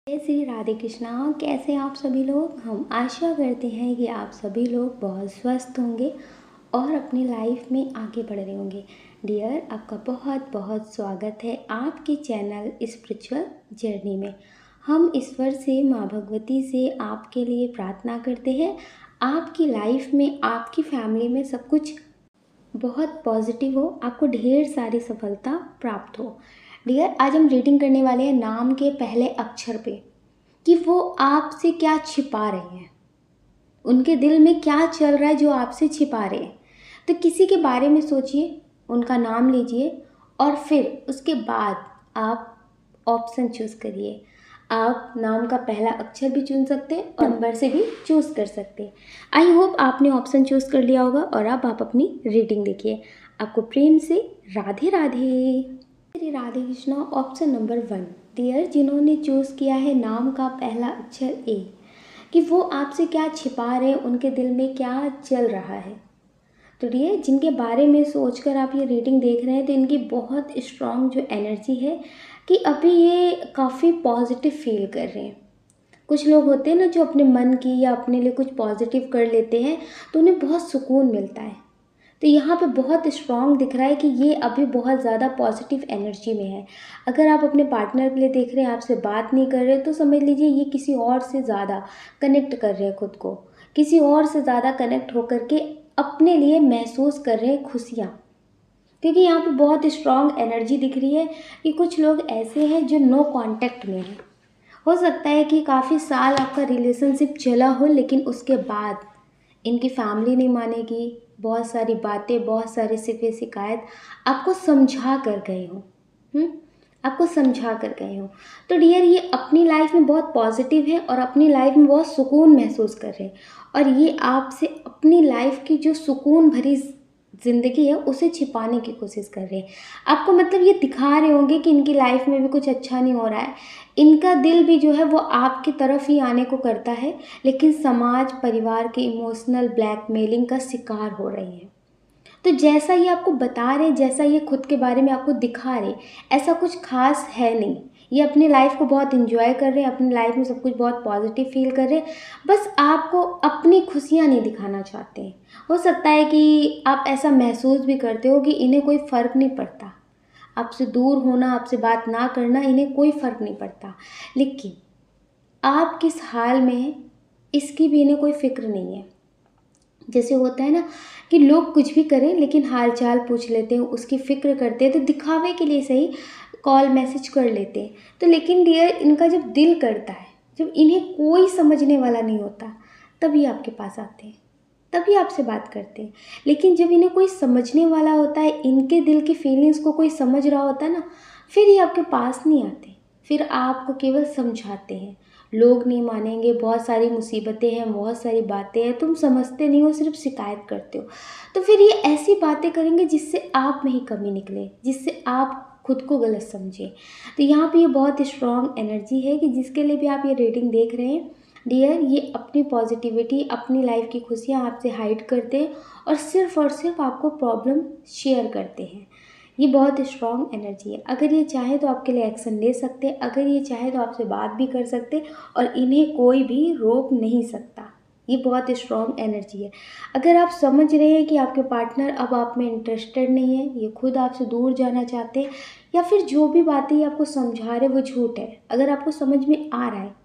जय श्री राधे कृष्णा। कैसे हैं आप सभी लोग। हम आशा करते हैं कि आप सभी लोग बहुत स्वस्थ होंगे और अपनी लाइफ में आगे बढ़ रहे होंगे। डियर, आपका बहुत बहुत स्वागत है आपके चैनल स्पिरिचुअल जर्नी में। हम ईश्वर से, माँ भगवती से आपके लिए प्रार्थना करते हैं आपकी लाइफ में, आपकी फैमिली में सब कुछ बहुत पॉजिटिव हो, आपको ढेर सारी सफलता प्राप्त हो। डियर, आज हम रीडिंग करने वाले हैं नाम के पहले अक्षर पे, कि वो आपसे क्या छिपा रहे हैं, उनके दिल में क्या चल रहा है जो आपसे छिपा रहे हैं। तो किसी के बारे में सोचिए, उनका नाम लीजिए और फिर उसके बाद आप ऑप्शन चूज़ करिए। आप नाम का पहला अक्षर भी चुन सकते हैं और नंबर से भी चूज़ कर सकते हैं। आई होप आपने ऑप्शन चूज़ कर लिया होगा और अब आप अपनी रीडिंग देखिए। आपको प्रेम से Radhe Radhe. Shri Radhe Krishna. Option number 1, dear, जिन्होंने चूज़ किया है नाम का पहला अक्षर ए, कि वो आपसे क्या छिपा रहे हैं, उनके दिल में क्या चल रहा है। तो डियर, जिनके बारे में सोचकर आप ये रीडिंग देख रहे हैं, तो इनकी बहुत स्ट्रॉन्ग जो एनर्जी है कि अभी ये काफ़ी पॉजिटिव फील कर रहे हैं। कुछ लोग होते हैं ना जो अपने मन की या अपने लिए कुछ पॉजिटिव कर लेते हैं तो उन्हें बहुत सुकून मिलता है। तो यहाँ पे बहुत स्ट्रॉन्ग दिख रहा है कि ये अभी बहुत ज़्यादा पॉजिटिव एनर्जी में है। अगर आप अपने पार्टनर के लिए देख रहे हैं, आपसे बात नहीं कर रहे, तो समझ लीजिए ये किसी और से ज़्यादा कनेक्ट कर रहे हैं खुद को, किसी और से ज़्यादा कनेक्ट होकर के अपने लिए महसूस कर रहे हैं खुशियाँ। क्योंकि यहाँ पे बहुत स्ट्रॉन्ग एनर्जी दिख रही है कि कुछ लोग ऐसे हैं जो नो कांटेक्ट में हैं। हो सकता है कि काफ़ी साल आपका रिलेशनशिप चला हो, लेकिन उसके बाद इनकी फैमिली नहीं मानेगी, बहुत सारी बातें, बहुत सारे सिफ़े शिकायत आपको समझा कर गए हों, आपको समझा कर गए हों। तो डियर, ये अपनी लाइफ में बहुत पॉजिटिव है और अपनी लाइफ में बहुत सुकून महसूस कर रहे हैं, और ये आपसे अपनी लाइफ की जो सुकून भरी ज़िंदगी है उसे छिपाने की कोशिश कर रहे हैं। आपको मतलब ये दिखा रहे होंगे कि इनकी लाइफ में भी कुछ अच्छा नहीं हो रहा है, इनका दिल भी जो है वो आपकी तरफ ही आने को करता है, लेकिन समाज, परिवार के इमोशनल ब्लैकमेलिंग का शिकार हो रही है। तो जैसा ये आपको बता रहे, जैसा ये खुद के बारे में आपको दिखा रहे, ऐसा कुछ खास है नहीं। ये अपनी लाइफ को बहुत इन्जॉय कर रहे हैं, अपनी लाइफ में सब कुछ बहुत पॉजिटिव फील कर रहे हैं, बस आपको अपनी खुशियाँ नहीं दिखाना चाहते हैं। हो सकता है कि आप ऐसा महसूस भी करते हो कि इन्हें कोई फ़र्क नहीं पड़ता, आपसे दूर होना, आपसे बात ना करना, इन्हें कोई फ़र्क नहीं पड़ता, लेकिन आप किस हाल में हैं इसकी भी इन्हें कोई फ़िक्र नहीं है। जैसे होता है ना कि लोग कुछ भी करें लेकिन हाल चाल पूछ लेते हैं, उसकी फ़िक्र करते हैं, तो दिखावे के लिए सही कॉल मैसेज कर लेते हैं। तो लेकिन डियर, इनका जब दिल करता है, जब इन्हें कोई समझने वाला नहीं होता, तभी आपके पास आते हैं, तभी आपसे बात करते हैं। लेकिन जब इन्हें कोई समझने वाला होता है, इनके दिल की फीलिंग्स को कोई समझ रहा होता है ना, फिर ये आपके पास नहीं आते, फिर आपको केवल समझाते हैं। लोग नहीं मानेंगे, बहुत सारी मुसीबतें हैं, बहुत सारी बातें हैं, तुम समझते नहीं हो, सिर्फ शिकायत करते हो। तो फिर ये ऐसी बातें करेंगे जिससे आप में ही कमी निकले, जिससे आप खुद को गलत समझें। तो यहाँ पे ये बहुत स्ट्रॉन्ग एनर्जी है कि जिसके लिए भी आप ये रीडिंग देख रहे हैं डियर, ये अपनी पॉजिटिविटी, अपनी लाइफ की खुशियाँ आपसे हाइड करते हैं और सिर्फ आपको प्रॉब्लम शेयर करते हैं। ये बहुत स्ट्रॉन्ग एनर्जी है। अगर ये चाहे तो आपके लिए एक्शन ले सकते हैं, अगर ये चाहे तो आपसे बात भी कर सकते हैं, और इन्हें कोई भी रोक नहीं सकता। ये बहुत स्ट्रॉन्ग एनर्जी है। अगर आप समझ रहे हैं कि आपके पार्टनर अब आप में इंटरेस्टेड नहीं है, ये खुद आपसे दूर जाना चाहते हैं, या फिर जो भी बातें ये आपको समझा रहे वो झूठ है, अगर आपको समझ में आ रहा है,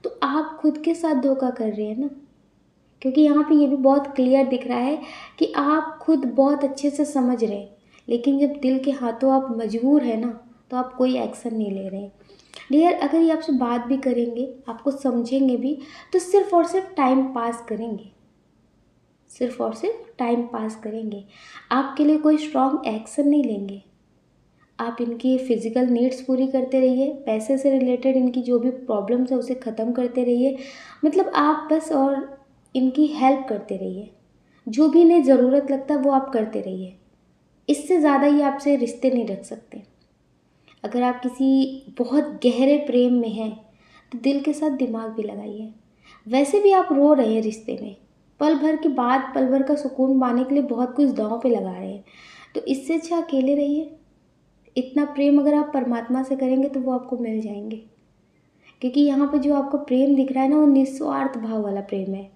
तो आप खुद के साथ धोखा कर रहे हैं ना। क्योंकि यहाँ पे ये भी बहुत क्लियर दिख रहा है कि आप खुद बहुत अच्छे से समझ रहे हैं, लेकिन जब दिल के हाथों आप मजबूर है ना, तो आप कोई एक्शन नहीं ले रहे हैं। डियर, अगर ये आपसे बात भी करेंगे, आपको समझेंगे भी, तो सिर्फ और सिर्फ टाइम पास करेंगे, सिर्फ और सिर्फ टाइम पास करेंगे, आपके लिए कोई स्ट्रॉन्ग एक्शन नहीं लेंगे। आप इनकी फ़िज़िकल नीड्स पूरी करते रहिए, पैसे से रिलेटेड इनकी जो भी प्रॉब्लम्स है उसे ख़त्म करते रहिए, मतलब आप बस और इनकी हेल्प करते रहिए, जो भी इन्हें ज़रूरत लगता है वो आप करते रहिए। इससे ज़्यादा ये आपसे रिश्ते नहीं रख सकते। अगर आप किसी बहुत गहरे प्रेम में हैं तो दिल के साथ दिमाग भी लगाइए। वैसे भी आप रो रहे हैं रिश्ते में, पल भर के बाद पल भर का सुकून पाने के लिए बहुत कुछ दांव पे लगा रहे हैं, तो इससे अच्छा अकेले रहिए। इतना प्रेम अगर आप परमात्मा से करेंगे तो वो आपको मिल जाएंगे। क्योंकि यहाँ पे जो आपको प्रेम दिख रहा है ना, वो निस्वार्थ भाव वाला प्रेम है।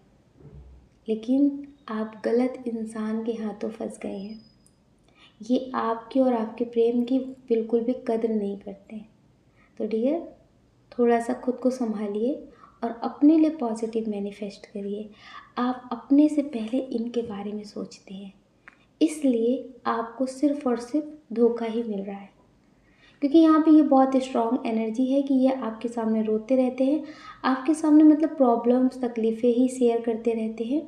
लेकिन आप गलत इंसान के हाथों फंस गए हैं। ये आपके और आपके प्रेम की बिल्कुल भी कदर नहीं करते। तो डियर, थोड़ा सा खुद को संभालिए और अपने लिए पॉजिटिव मैनिफेस्ट करिए। आप अपने से पहले इनके बारे में सोचते हैं, इसलिए आपको सिर्फ़ और सिर्फ धोखा ही मिल रहा है। क्योंकि यहाँ पे ये बहुत स्ट्रॉन्ग एनर्जी है कि ये आपके सामने रोते रहते हैं, आपके सामने मतलब प्रॉब्लम्स तकलीफ़ें ही शेयर करते रहते हैं।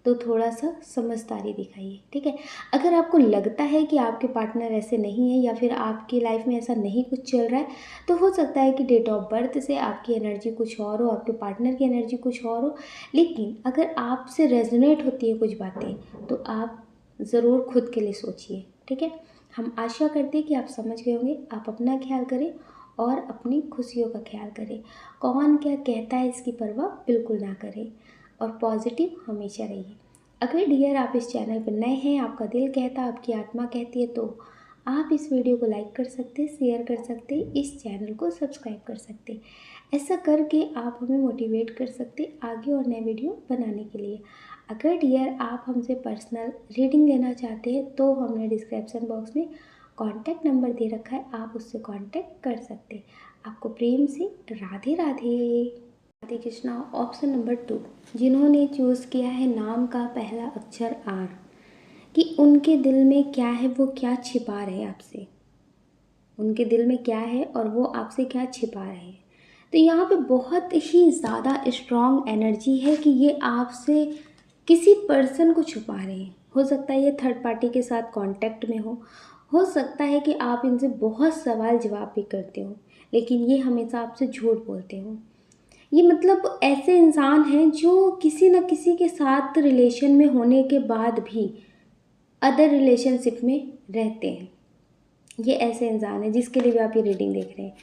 तो थोड़ा सा समझदारी दिखाइए, ठीक है। अगर आपको लगता है कि आपके पार्टनर ऐसे नहीं है या फिर आपकी लाइफ में ऐसा नहीं कुछ चल रहा है, तो हो सकता है कि डेट ऑफ बर्थ से आपकी एनर्जी कुछ और हो, आपके पार्टनर की एनर्जी कुछ और हो। लेकिन अगर आपसे रेजोनेट होती है कुछ बातें, तो आप ज़रूर खुद के लिए सोचिए, ठीक है। हम आशा करते हैं कि आप समझ गए होंगे। आप अपना ख्याल करें और अपनी खुशियों का ख्याल करें। कौन क्या कहता है इसकी परवाह बिल्कुल ना करें और पॉजिटिव हमेशा रहिए। अगर डियर आप इस चैनल पर नए हैं, आपका दिल कहता है, आपकी आत्मा कहती है, तो आप इस वीडियो को लाइक कर सकते, शेयर कर सकते, इस चैनल को सब्सक्राइब कर सकते। ऐसा करके आप हमें मोटिवेट कर सकते आगे और नए वीडियो बनाने के लिए। अगर डियर आप हमसे पर्सनल रीडिंग लेना चाहते हैं, तो हमने डिस्क्रिप्शन बॉक्स में कॉन्टैक्ट नंबर दे रखा है, आप उससे कॉन्टैक्ट कर सकते। आपको प्रेम से राधे राधे। राधे कृष्णा। ऑप्शन नंबर 2, जिन्होंने चूज़ किया है नाम का पहला अक्षर आर, कि उनके दिल में क्या है, वो क्या छिपा रहे हैं आपसे। उनके दिल में क्या है और वो आपसे क्या छिपा रहे हैं। तो यहाँ पे बहुत ही ज़्यादा स्ट्रॉन्ग एनर्जी है कि ये आपसे किसी पर्सन को छुपा रहे हैं। हो सकता है ये थर्ड पार्टी के साथ कांटेक्ट में हो सकता है कि आप इनसे बहुत सवाल जवाब भी करते हो, लेकिन ये हमेशा आपसे झूठ बोलते हो। ये मतलब ऐसे इंसान हैं जो किसी न किसी के साथ रिलेशन में होने के बाद भी अदर रिलेशनशिप में रहते हैं। ये ऐसे इंसान हैं जिसके लिए भी आप ये रीडिंग देख रहे हैं।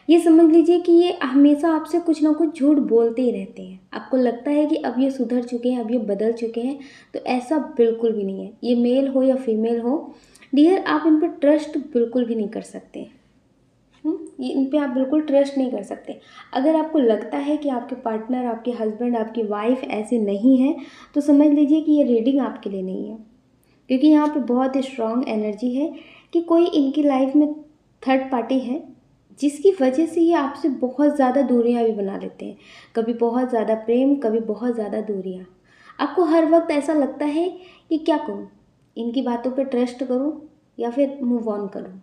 ये समझ लीजिए कि ये हमेशा आपसे कुछ ना कुछ झूठ बोलते ही रहते हैं। आपको लगता है कि अब ये सुधर चुके हैं, अब ये बदल चुके हैं, तो ऐसा बिल्कुल भी नहीं है। ये मेल हो या फीमेल हो, डियर आप इन पर ट्रस्ट बिल्कुल भी नहीं कर सकते। ये इन पे आप बिल्कुल ट्रस्ट नहीं कर सकते। अगर आपको लगता है कि आपके पार्टनर, आपके हस्बैंड, आपकी वाइफ ऐसे नहीं हैं, तो समझ लीजिए कि ये रीडिंग आपके लिए नहीं है। क्योंकि यहाँ पे बहुत स्ट्रॉन्ग एनर्जी है कि कोई इनकी लाइफ में थर्ड पार्टी है, जिसकी वजह से ये आपसे बहुत ज़्यादा दूरियाँ भी बना लेते हैं। कभी बहुत ज़्यादा प्रेम, कभी बहुत ज़्यादा दूरियाँ। आपको हर वक्त ऐसा लगता है कि क्या करूँ, इनकी बातों पे ट्रस्ट करूँ या फिर मूव ऑन करूँ।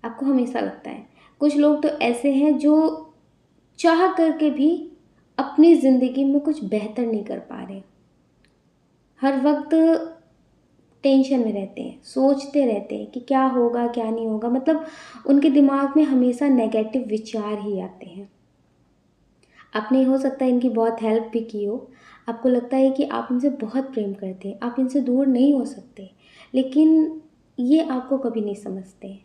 आपको हमेशा लगता है। कुछ लोग तो ऐसे हैं जो चाह करके भी अपनी ज़िंदगी में कुछ बेहतर नहीं कर पा रहे। हर वक्त टेंशन में रहते हैं, सोचते रहते हैं कि क्या होगा क्या नहीं होगा। मतलब उनके दिमाग में हमेशा नेगेटिव विचार ही आते हैं। आपने हो सकता है इनकी बहुत हेल्प भी की हो। आपको लगता है कि आप इनसे बहुत प्रेम करते हैं, आप इनसे दूर नहीं हो सकते, लेकिन ये आपको कभी नहीं समझते।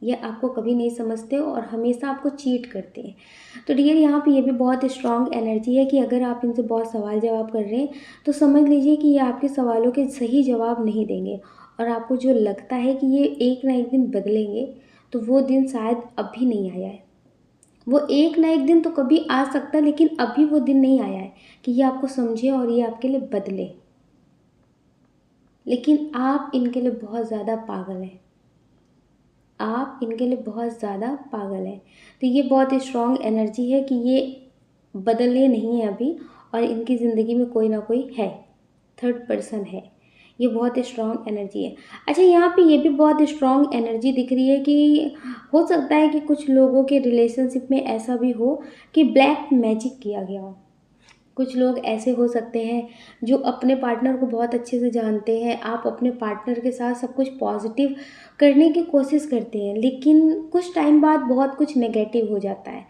ये आपको कभी नहीं समझते और हमेशा आपको चीट करते हैं। तो डियर यहाँ पे ये भी बहुत स्ट्रॉन्ग एनर्जी है कि अगर आप इनसे बहुत सवाल जवाब कर रहे हैं, तो समझ लीजिए कि ये आपके सवालों के सही जवाब नहीं देंगे। और आपको जो लगता है कि ये एक ना एक दिन बदलेंगे, तो वो दिन शायद अभी नहीं आया है। वो एक ना एक दिन तो कभी आ सकता है, लेकिन अभी वो दिन नहीं आया है कि ये आपको समझे और ये आपके लिए बदले। लेकिन आप इनके लिए बहुत ज़्यादा पागल हैं। आप इनके लिए बहुत ज़्यादा पागल हैं। तो ये बहुत स्ट्रॉन्ग एनर्जी है कि ये बदले नहीं है अभी, और इनकी ज़िंदगी में कोई ना कोई है, थर्ड पर्सन है। ये बहुत स्ट्रॉन्ग एनर्जी है। अच्छा, यहाँ पे ये भी बहुत स्ट्रॉन्ग एनर्जी दिख रही है कि हो सकता है कि कुछ लोगों के रिलेशनशिप में ऐसा भी हो कि ब्लैक मैजिक किया गया हो। कुछ लोग ऐसे हो सकते हैं जो अपने पार्टनर को बहुत अच्छे से जानते हैं। आप अपने पार्टनर के साथ सब कुछ पॉजिटिव करने की कोशिश करते हैं, लेकिन कुछ टाइम बाद बहुत कुछ नेगेटिव हो जाता है।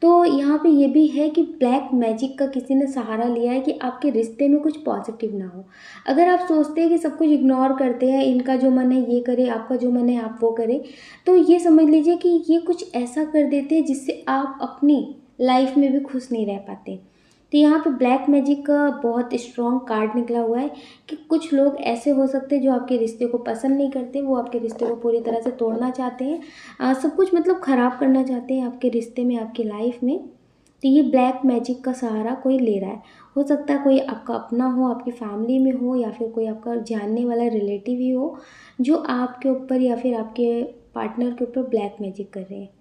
तो यहाँ पे ये भी है कि ब्लैक मैजिक का किसी ने सहारा लिया है कि आपके रिश्ते में कुछ पॉजिटिव ना हो। अगर आप सोचते हैं कि सब कुछ इग्नोर करते हैं, इनका जो मन है ये करे, आपका जो मन है आप वो करें, तो ये समझ लीजिए कि ये कुछ ऐसा कर देते हैं जिससे आप अपनी लाइफ में भी खुश नहीं रह पाते। तो यहाँ पे ब्लैक मैजिक का बहुत स्ट्रॉन्ग कार्ड निकला हुआ है कि कुछ लोग ऐसे हो सकते हैं जो आपके रिश्ते को पसंद नहीं करते, वो आपके रिश्ते को पूरी तरह से तोड़ना चाहते हैं, सब कुछ मतलब ख़राब करना चाहते हैं आपके रिश्ते में, आपकी लाइफ में। तो ये ब्लैक मैजिक का सहारा कोई ले रहा है। हो सकता है कोई आपका अपना हो, आपकी फैमिली में हो, या फिर कोई आपका जानने वाला रिलेटिव ही हो जो आपके ऊपर या फिर आपके पार्टनर के ऊपर ब्लैक मैजिक कर रहे हैं।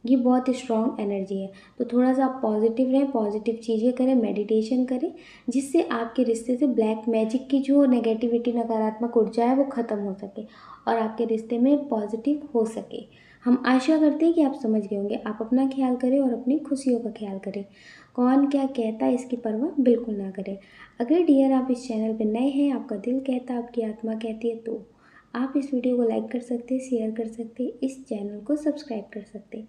ये बहुत स्ट्रॉन्ग एनर्जी है। तो थोड़ा सा आप पॉजिटिव रहें, पॉजिटिव चीज़ें करें, मेडिटेशन करें, जिससे आपके रिश्ते से ब्लैक मैजिक की जो नेगेटिविटी, नकारात्मक ऊर्जा है वो ख़त्म हो सके और आपके रिश्ते में पॉजिटिव हो सके। हम आशा करते हैं कि आप समझ गए होंगे। आप अपना ख्याल करें और अपनी खुशियों का ख्याल करें। कौन क्या कहता है इसकी परवाह बिल्कुल ना करें। अगर डियर आप इस चैनल पर नए हैं, आपका दिल कहता है, आपकी आत्मा कहती है, तो आप इस वीडियो को लाइक कर सकते हैं, शेयर कर सकते हैं, इस चैनल को सब्सक्राइब कर सकते हैं।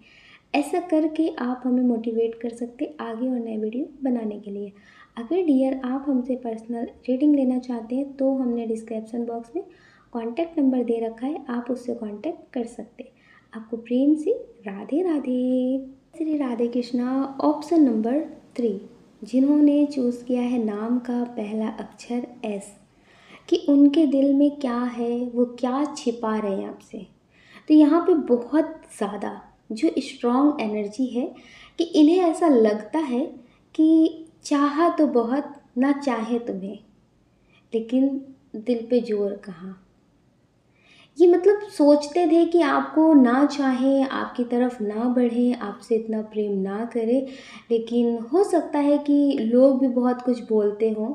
ऐसा करके आप हमें मोटिवेट कर सकते हैं आगे और नए वीडियो बनाने के लिए। अगर डियर आप हमसे पर्सनल रीडिंग लेना चाहते हैं तो हमने डिस्क्रिप्शन बॉक्स में कॉन्टैक्ट नंबर दे रखा है, आप उससे कॉन्टैक्ट कर सकते हैं। आपको प्रेम से राधे राधे। श्री राधे कृष्णा। ऑप्शन नंबर 3, जिन्होंने चूज़ किया है नाम का पहला अक्षर एस, कि उनके दिल में क्या है, वो क्या छिपा रहे हैं आपसे। तो यहाँ पे बहुत ज़्यादा जो स्ट्रॉन्ग एनर्जी है कि इन्हें ऐसा लगता है कि चाहा तो बहुत, ना चाहे तुम्हें, लेकिन दिल पे जोर कहाँ। ये मतलब सोचते थे कि आपको ना चाहें, आपकी तरफ ना बढ़ें, आपसे इतना प्रेम ना करें, लेकिन हो सकता है कि लोग भी बहुत कुछ बोलते हों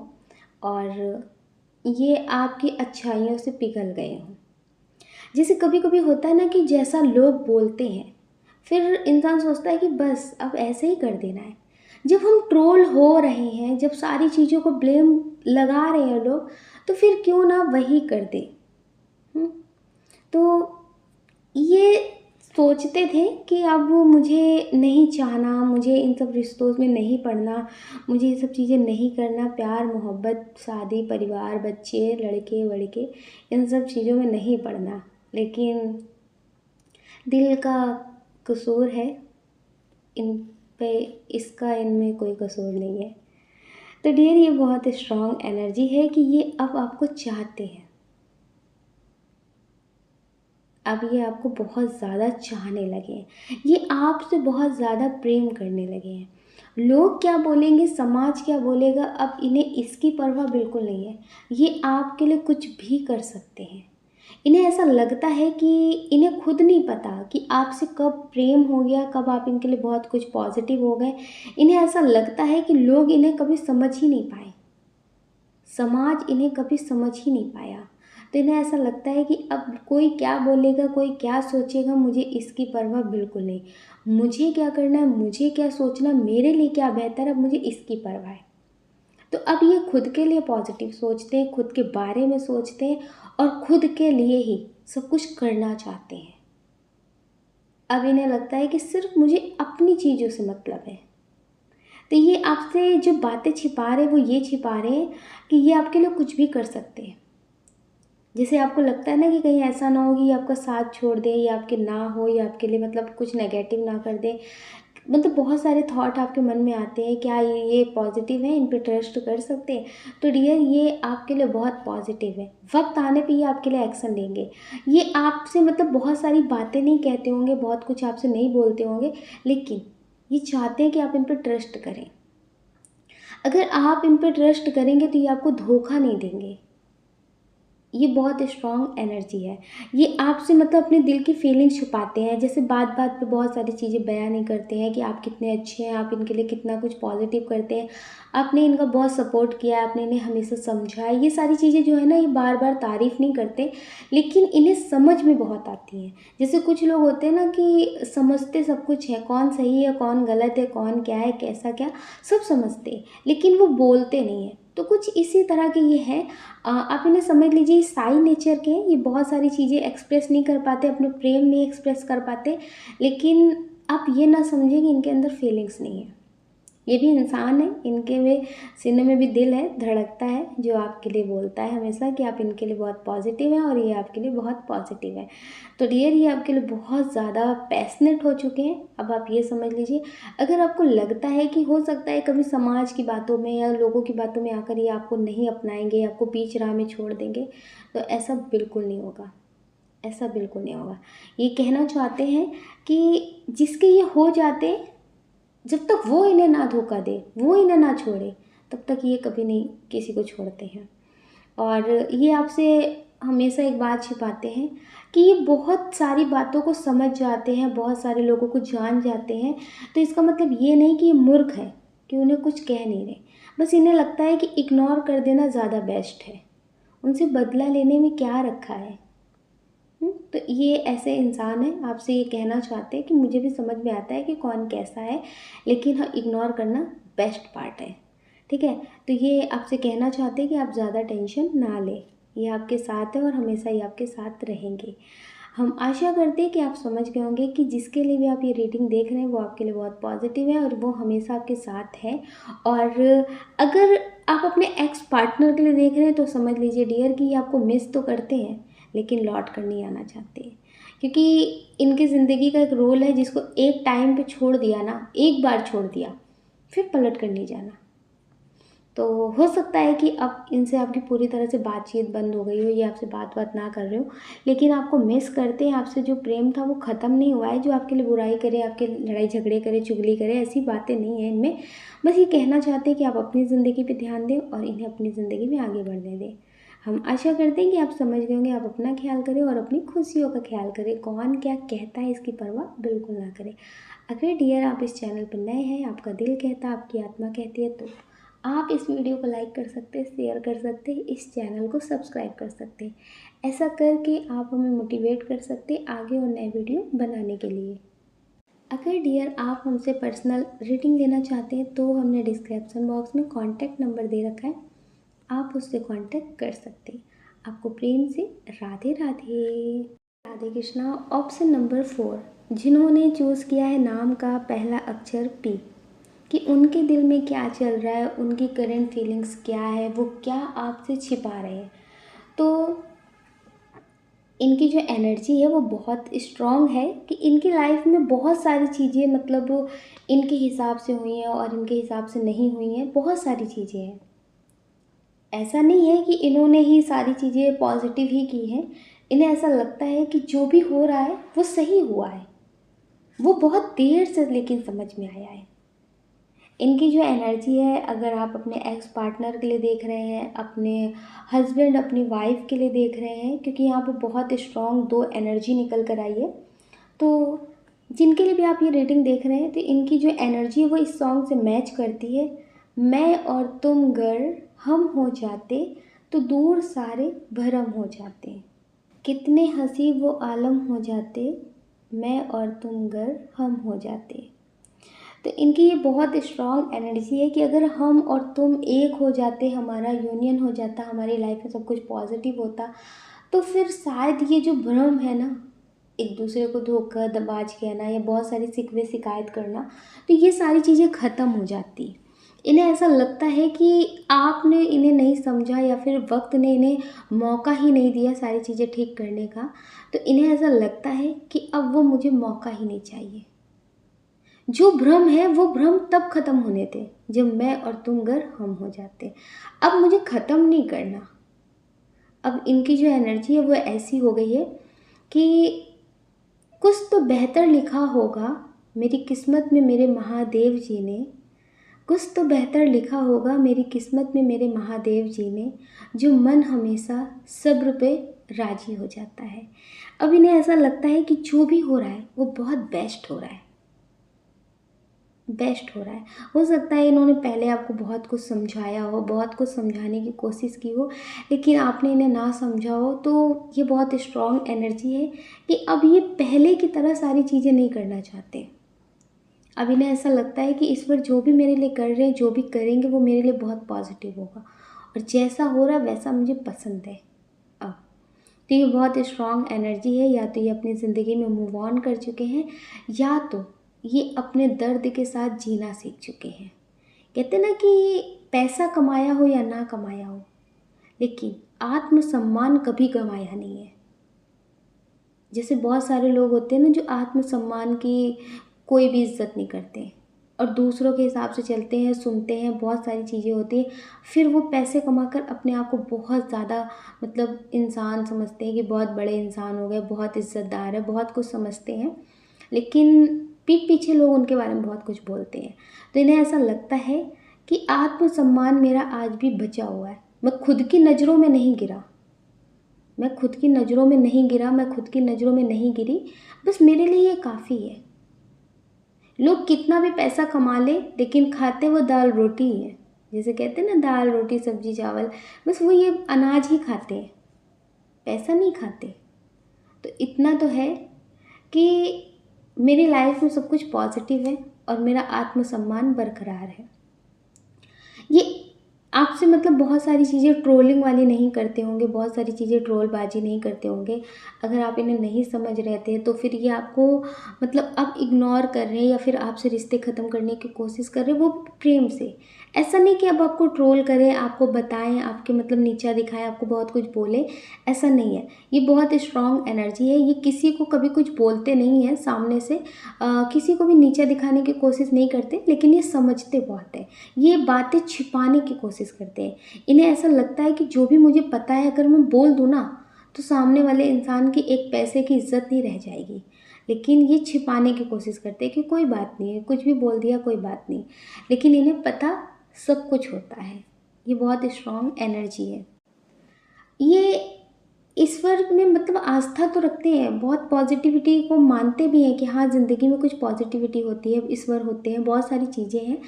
और ये आपकी अच्छाइयों से पिघल गए हों। जैसे कभी कभी होता है ना कि जैसा लोग बोलते हैं फिर इंसान सोचता है कि बस अब ऐसे ही कर देना है। जब हम ट्रोल हो रहे हैं, जब सारी चीज़ों को ब्लेम लगा रहे हैं लोग, तो फिर क्यों ना वही कर दे। तो ये सोचते थे कि अब वो मुझे नहीं चाहना, मुझे इन सब रिश्तों में नहीं पड़ना, मुझे ये सब चीज़ें नहीं करना, प्यार मोहब्बत शादी परिवार बच्चे लड़के वड़के इन सब चीज़ों में नहीं पड़ना। लेकिन दिल का कसूर है, इन पे इसका इनमें कोई कसूर नहीं है। तो डियर ये बहुत स्ट्रॉन्ग एनर्जी है कि ये अब आपको चाहते हैं, अब ये आपको बहुत ज़्यादा चाहने लगे हैं, ये आपसे बहुत ज़्यादा प्रेम करने लगे हैं। लोग क्या बोलेंगे, समाज क्या बोलेगा, अब इन्हें इसकी परवाह बिल्कुल नहीं है। ये आपके लिए कुछ भी कर सकते हैं। इन्हें ऐसा लगता है कि इन्हें खुद नहीं पता कि आपसे कब प्रेम हो गया, कब आप इनके लिए बहुत कुछ पॉजिटिव हो गए। इन्हें ऐसा लगता है कि लोग इन्हें कभी समझ ही नहीं पाए, समाज इन्हें कभी समझ ही नहीं पाया। तो इन्हें ऐसा लगता है कि अब कोई क्या बोलेगा, कोई क्या सोचेगा, मुझे इसकी परवाह बिल्कुल नहीं। मुझे क्या करना है, मुझे क्या सोचना, मेरे लिए क्या बेहतर है, अब मुझे इसकी परवाह है। तो अब ये खुद के लिए पॉजिटिव सोचते हैं, खुद के बारे में सोचते हैं और खुद के लिए ही सब कुछ करना चाहते हैं। अब इन्हें लगता है कि सिर्फ मुझे अपनी चीज़ों से मतलब है। तो ये आपसे जो बातें छिपा रहे हैं वो ये छिपा रहे हैं कि ये आपके लिए कुछ भी कर सकते हैं। जैसे आपको लगता है ना कि कहीं ऐसा ना हो कि ये आपका साथ छोड़ दे या आपके ना हो या आपके लिए मतलब कुछ नेगेटिव ना कर दे। मतलब बहुत सारे थॉट आपके मन में आते हैं, क्या ये पॉजिटिव है, इन पे ट्रस्ट कर सकते हैं। तो डियर ये आपके लिए बहुत पॉजिटिव है, वक्त आने पे ये आपके लिए एक्शन लेंगे। ये आपसे मतलब बहुत सारी बातें नहीं कहते होंगे, बहुत कुछ आपसे नहीं बोलते होंगे, लेकिन ये चाहते हैं कि आप इन पर ट्रस्ट करें। अगर आप इन पर ट्रस्ट करेंगे तो ये आपको धोखा नहीं देंगे। ये बहुत स्ट्रॉन्ग एनर्जी है। ये आपसे मतलब अपने दिल की फीलिंग छुपाते हैं। जैसे बात बात पे बहुत सारी चीज़ें बयान नहीं करते हैं कि आप कितने अच्छे हैं, आप इनके लिए कितना कुछ पॉजिटिव करते हैं, आपने इनका बहुत सपोर्ट किया है, आपने इन्हें हमेशा समझा है। ये सारी चीज़ें जो है ना, ये बार बार तारीफ़ नहीं करते, लेकिन इन्हें समझ में बहुत आती हैं। जैसे कुछ लोग होते हैं ना कि समझते सब कुछ है, कौन सही है कौन गलत है, कौन क्या है कैसा क्या, सब समझते हैं, लेकिन वो बोलते नहीं हैं। तो कुछ इसी तरह के ये हैं। आप इन्हें समझ लीजिए साई नेचर के हैं। ये बहुत सारी चीज़ें एक्सप्रेस नहीं कर पाते, अपने प्रेम नहीं एक्सप्रेस कर पाते, लेकिन आप ये ना समझें कि इनके अंदर फीलिंग्स नहीं है। ये भी इंसान है, इनके में सीने में भी दिल है, धड़कता है, जो आपके लिए बोलता है हमेशा कि आप इनके लिए बहुत पॉजिटिव हैं और ये आपके लिए बहुत पॉजिटिव है। तो डियर, ये आपके लिए बहुत ज़्यादा पैशनेट हो चुके हैं। अब आप ये समझ लीजिए, अगर आपको लगता है कि हो सकता है कभी समाज की बातों में या लोगों की बातों में आकर ये आपको नहीं अपनाएंगे, आपको बीच राह में छोड़ देंगे, तो ऐसा बिल्कुल नहीं होगा, ऐसा बिल्कुल नहीं होगा। ये कहना चाहते हैं कि जिसके ये हो जाते, जब तक वो इन्हें ना धोखा दे, वो इन्हें ना छोड़े, तब तक ये कभी नहीं किसी को छोड़ते हैं। और ये आपसे हमेशा एक बात छिपाते हैं कि ये बहुत सारी बातों को समझ जाते हैं, बहुत सारे लोगों को जान जाते हैं। तो इसका मतलब ये नहीं कि ये मूर्ख है, कि उन्हें कुछ कह नहीं रहे, बस इन्हें लगता है कि इग्नोर कर देना ज़्यादा बेस्ट है, उनसे बदला लेने में क्या रखा है। तो ये ऐसे इंसान हैं, आपसे ये कहना चाहते हैं कि मुझे भी समझ में आता है कि कौन कैसा है, लेकिन हाँ, इग्नोर करना बेस्ट पार्ट है, ठीक है। तो ये आपसे कहना चाहते हैं कि आप ज़्यादा टेंशन ना लें, ये आपके साथ है और हमेशा ये आपके साथ रहेंगे। हम आशा करते हैं कि आप समझ गए होंगे कि जिसके लिए भी आप ये रीडिंग देख रहे हैं वो आपके लिए बहुत पॉजिटिव है और वो हमेशा आपके साथ है। और अगर आप अपने एक्स पार्टनर के लिए देख रहे हैं तो समझ लीजिए डियर कि ये आपको मिस तो करते हैं, लेकिन लौट कर नहीं आना चाहते, क्योंकि इनकी ज़िंदगी का एक रोल है जिसको एक टाइम पे छोड़ दिया ना, एक बार छोड़ दिया, फिर पलट कर नहीं जाना। तो हो सकता है कि अब इनसे आपकी पूरी तरह से बातचीत बंद हो गई हो, ये आपसे बात ना कर रहे हो, लेकिन आपको मिस करते हैं, आपसे जो प्रेम था वो ख़त्म नहीं हुआ है। जो आपके लिए बुराई करे, आपके लड़ाई झगड़े करे, चुगली करे, ऐसी बातें नहीं हैं इनमें। बस ये कहना चाहते हैं कि आप अपनी ज़िंदगी पे ध्यान दें और इन्हें अपनी ज़िंदगी में आगे बढ़ने दें। हम आशा करते हैं कि आप समझ गए होंगे। आप अपना ख्याल करें और अपनी खुशियों का ख्याल करें, कौन क्या कहता है इसकी परवाह बिल्कुल ना करें। अगर डियर आप इस चैनल पर नए हैं, आपका दिल कहता है, आपकी आत्मा कहती है, तो आप इस वीडियो को लाइक कर सकते हैं, शेयर कर सकते हैं, इस चैनल को सब्सक्राइब कर सकते हैं। ऐसा करके आप हमें मोटिवेट कर सकते हैं आगे और नए वीडियो बनाने के लिए। अगर डियर आप हमसे पर्सनल रीडिंग लेना चाहते हैं तो हमने डिस्क्रिप्शन बॉक्स में कॉन्टैक्ट नंबर दे रखा है, आप उससे कांटेक्ट कर सकते हैं। आपको प्रेम से राधे राधे। राधे कृष्णा। ऑप्शन नंबर 4, जिन्होंने चूज़ किया है नाम का पहला अक्षर पी, कि उनके दिल में क्या चल रहा है, उनकी करंट फीलिंग्स क्या है, वो क्या आपसे छिपा रहे हैं। तो इनकी जो एनर्जी है वो बहुत स्ट्रॉन्ग है कि इनकी लाइफ में बहुत सारी चीज़ें मतलब इनके हिसाब से हुई हैं और इनके हिसाब से नहीं हुई हैं, बहुत सारी चीज़ें हैं। ऐसा नहीं है कि इन्होंने ही सारी चीज़ें पॉजिटिव ही की हैं, इन्हें ऐसा लगता है कि जो भी हो रहा है वो सही हुआ है, वो बहुत देर से लेकिन समझ में आया है। इनकी जो एनर्जी है, अगर आप अपने एक्स पार्टनर के लिए देख रहे हैं, अपने हस्बैंड अपनी वाइफ के लिए देख रहे हैं, क्योंकि यहाँ पे बहुत स्ट्रॉन्ग दो एनर्जी निकल कर आई है, तो जिनके लिए भी आप ये रीडिंग देख रहे हैं तो इनकी जो एनर्जी है वो इस सॉन्ग से मैच करती है। मैं और तुम गर हम हो जाते तो दूर सारे भरम हो जाते, कितने हंसी वो आलम हो जाते, मैं और तुम गर हम हो जाते। तो इनकी ये बहुत स्ट्रॉन्ग एनर्जी है कि अगर हम और तुम एक हो जाते, हमारा यूनियन हो जाता, हमारी लाइफ में सब कुछ पॉजिटिव होता, तो फिर शायद ये जो भ्रम है ना, एक दूसरे को धोखाबाज कहना या बहुत सारी शिकवे शिकायत करना, तो ये सारी चीज़ें ख़त्म हो जाती। इन्हें ऐसा लगता है कि आपने इन्हें नहीं समझा या फिर वक्त ने इन्हें मौका ही नहीं दिया सारी चीज़ें ठीक करने का, तो इन्हें ऐसा लगता है कि अब वो मुझे मौका ही नहीं चाहिए। जो भ्रम है वो भ्रम तब ख़त्म होने थे जब मैं और तुम गर हम हो जाते, अब मुझे ख़त्म नहीं करना। अब इनकी जो एनर्जी है वो ऐसी हो गई है कि कुछ तो बेहतर लिखा होगा मेरी किस्मत में मेरे महादेव जी ने, कुछ तो बेहतर लिखा होगा मेरी किस्मत में मेरे महादेव जी ने, जो मन हमेशा सब्र पे राजी हो जाता है। अब इन्हें ऐसा लगता है कि जो भी हो रहा है वो बहुत बेस्ट हो रहा है, बेस्ट हो रहा है। हो सकता है इन्होंने पहले आपको बहुत कुछ समझाया हो, बहुत कुछ समझाने की कोशिश की हो, लेकिन आपने इन्हें ना समझा हो। तो ये बहुत स्ट्रॉन्ग एनर्जी है कि अब ये पहले की तरह सारी चीज़ें नहीं करना चाहते। अब इन्हें ऐसा लगता है कि इस पर जो भी मेरे लिए कर रहे हैं, जो भी करेंगे वो मेरे लिए बहुत पॉजिटिव होगा और जैसा हो रहा है वैसा मुझे पसंद है। अब तो ये बहुत स्ट्रॉन्ग एनर्जी है, या तो ये अपनी ज़िंदगी में मूव ऑन कर चुके हैं, या तो ये अपने दर्द के साथ जीना सीख चुके हैं। कहते हैं ना कि पैसा कमाया हो या ना कमाया हो, लेकिन आत्मसम्मान कभी गंवाया नहीं है। जैसे बहुत सारे लोग होते हैं ना जो आत्मसम्मान की कोई भी इज़्ज़त नहीं करते और दूसरों के हिसाब से चलते हैं, सुनते हैं, बहुत सारी चीज़ें होती हैं। फिर वो पैसे कमाकर अपने आप को बहुत ज़्यादा मतलब इंसान समझते हैं कि बहुत बड़े इंसान हो गए, बहुत इज़्ज़तदार है, बहुत कुछ समझते हैं। लेकिन पीठ पीछे लोग उनके बारे में बहुत कुछ बोलते हैं। तो इन्हें ऐसा लगता है कि आत्मसम्मान मेरा आज भी बचा हुआ है। मैं खुद की नज़रों में नहीं गिरा। मैं खुद की नज़रों में नहीं गिरा, मैं खुद की नज़रों में नहीं गिरी, बस मेरे लिए ये काफ़ी है। लोग कितना भी पैसा कमा ले लेकिन खाते वो दाल रोटी ही है। जैसे कहते हैं ना दाल रोटी सब्जी चावल, बस वो ये अनाज ही खाते हैं, पैसा नहीं खाते। तो इतना तो है कि मेरी लाइफ में सब कुछ पॉजिटिव है और मेरा आत्मसम्मान बरकरार है। ये आपसे मतलब बहुत सारी चीज़ें ट्रोलिंग वाली नहीं करते होंगे, बहुत सारी चीज़ें ट्रोलबाजी नहीं करते होंगे। अगर आप इन्हें नहीं समझ रहे थे तो फिर ये आपको मतलब अब इग्नोर कर रहे हैं या फिर आपसे रिश्ते ख़त्म करने की कोशिश कर रहे हैं, वो भी प्रेम से। ऐसा नहीं कि अब आपको ट्रोल करें, आपको बताएं, आपके मतलब नीचा दिखाएं, आपको बहुत कुछ बोले, ऐसा नहीं है। ये बहुत स्ट्रॉन्ग एनर्जी है। ये किसी को कभी कुछ बोलते नहीं हैं सामने से, किसी को भी नीचा दिखाने की कोशिश नहीं करते, लेकिन ये समझते बहुत है। ये बातें छिपाने की कोशिश करते हैं। इन्हें ऐसा लगता है कि जो भी मुझे पता है अगर मैं बोल दूँ ना, तो सामने वाले इंसान की एक पैसे की इज़्ज़त नहीं रह जाएगी। लेकिन ये छिपाने की कोशिश करते हैं कि कोई बात नहीं है, कुछ भी बोल दिया कोई बात नहीं। लेकिन इन्हें पता सब कुछ होता है। ये बहुत स्ट्रॉन्ग एनर्जी है। ये ईश्वर में मतलब आस्था तो रखते हैं, बहुत पॉजिटिविटी को मानते भी हैं कि हाँ, ज़िंदगी में कुछ पॉजिटिविटी होती है, ईश्वर होते हैं, बहुत सारी चीज़ें हैं।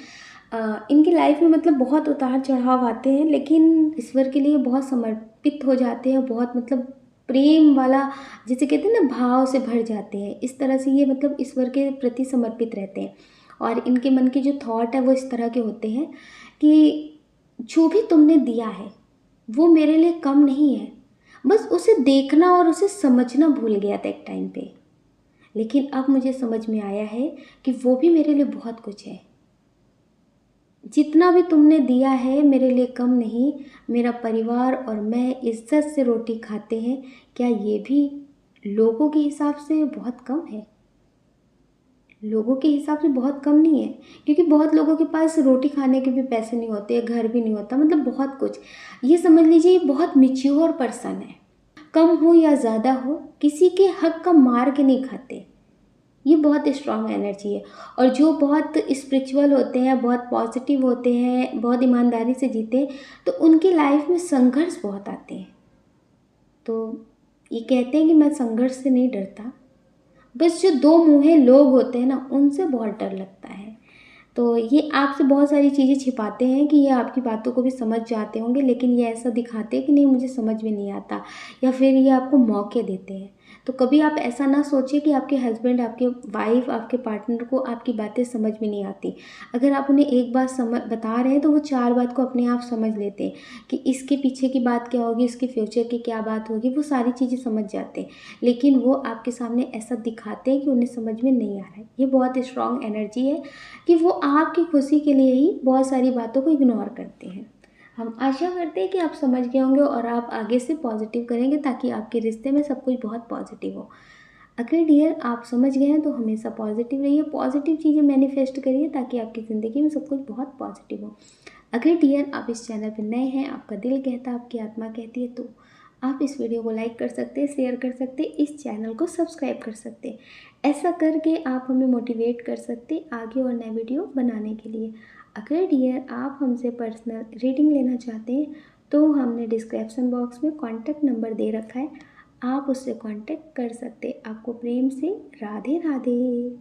इनकी लाइफ में मतलब बहुत उतार-चढ़ाव आते हैं, लेकिन ईश्वर के लिए बहुत समर्पित हो जाते हैं, बहुत मतलब प्रेम वाला जिसे कहते हैं ना भाव से भर जाते हैं। इस तरह से ये मतलब ईश्वर के प्रति समर्पित रहते हैं और इनके मन के जो थॉट है वो इस तरह के होते हैं कि जो भी तुमने दिया है, वो मेरे लिए कम नहीं है। बस उसे देखना और उसे समझना भूल गया था एक टाइम पे। लेकिन अब मुझे समझ में आया है कि वो भी मेरे लिए बहुत कुछ है। जितना भी तुमने दिया है मेरे लिए कम नहीं, मेरा परिवार और मैं इज़्ज़त से रोटी खाते हैं, क्या ये भी लोगों के हिसाब से बहुत कम है? लोगों के हिसाब से बहुत कम नहीं है, क्योंकि बहुत लोगों के पास रोटी खाने के भी पैसे नहीं होते, घर भी नहीं होता, मतलब बहुत कुछ। ये समझ लीजिए ये बहुत मैच्योर पर्सन है। कम हो या ज़्यादा हो, किसी के हक का मार के नहीं खाते। ये बहुत स्ट्रॉन्ग एनर्जी है। और जो बहुत स्पिरिचुअल होते हैं, बहुत पॉजिटिव होते हैं, बहुत ईमानदारी से जीते हैं, तो उनकी लाइफ में संघर्ष बहुत आते हैं। तो ये कहते हैं कि मैं संघर्ष से नहीं डरता, बस जो दो मुँहे लोग होते हैं ना, उनसे बहुत डर लगता है। तो ये आपसे बहुत सारी चीज़ें छिपाते हैं कि ये आपकी बातों को भी समझ जाते होंगे, लेकिन ये ऐसा दिखाते हैं कि नहीं मुझे समझ में नहीं आता, या फिर ये आपको मौके देते हैं। तो कभी आप ऐसा ना सोचिए कि आपके हस्बैंड, आपके वाइफ़, आपके पार्टनर को आपकी बातें समझ में नहीं आती। अगर आप उन्हें एक बात बता रहे हैं तो वो 4 बात को अपने आप समझ लेते हैं कि इसके पीछे की बात क्या होगी, इसके फ्यूचर की क्या बात होगी, वो सारी चीज़ें समझ जाते हैं। लेकिन वो आपके सामने ऐसा दिखाते हैं कि उन्हें समझ में नहीं आ रहा है। ये बहुत स्ट्रॉन्ग एनर्जी है कि वो आपकी खुशी के लिए ही बहुत सारी बातों को इग्नोर करते हैं। हम आशा करते हैं कि आप समझ गए होंगे और आप आगे से पॉजिटिव करेंगे ताकि आपके रिश्ते में सब कुछ बहुत पॉजिटिव हो। अगर डियर आप समझ गए हैं तो हमेशा पॉजिटिव रहिए, पॉजिटिव चीज़ें मैनिफेस्ट करिए ताकि आपकी ज़िंदगी में सब कुछ बहुत पॉजिटिव हो। अगर डियर आप इस चैनल पर नए हैं, आपका दिल कहता है, आपकी आत्मा कहती है, तो आप इस वीडियो को लाइक कर सकते हैं, शेयर कर सकते हैं, इस चैनल को सब्सक्राइब कर सकते हैं। ऐसा करके आप हमें मोटिवेट कर सकते हैं आगे और नए वीडियो बनाने के लिए। अगर डियर आप हमसे पर्सनल रीडिंग लेना चाहते हैं तो हमने डिस्क्रिप्शन बॉक्स में कॉन्टैक्ट नंबर दे रखा है, आप उससे कॉन्टैक्ट कर सकते हैं। आपको प्रेम से राधे राधे।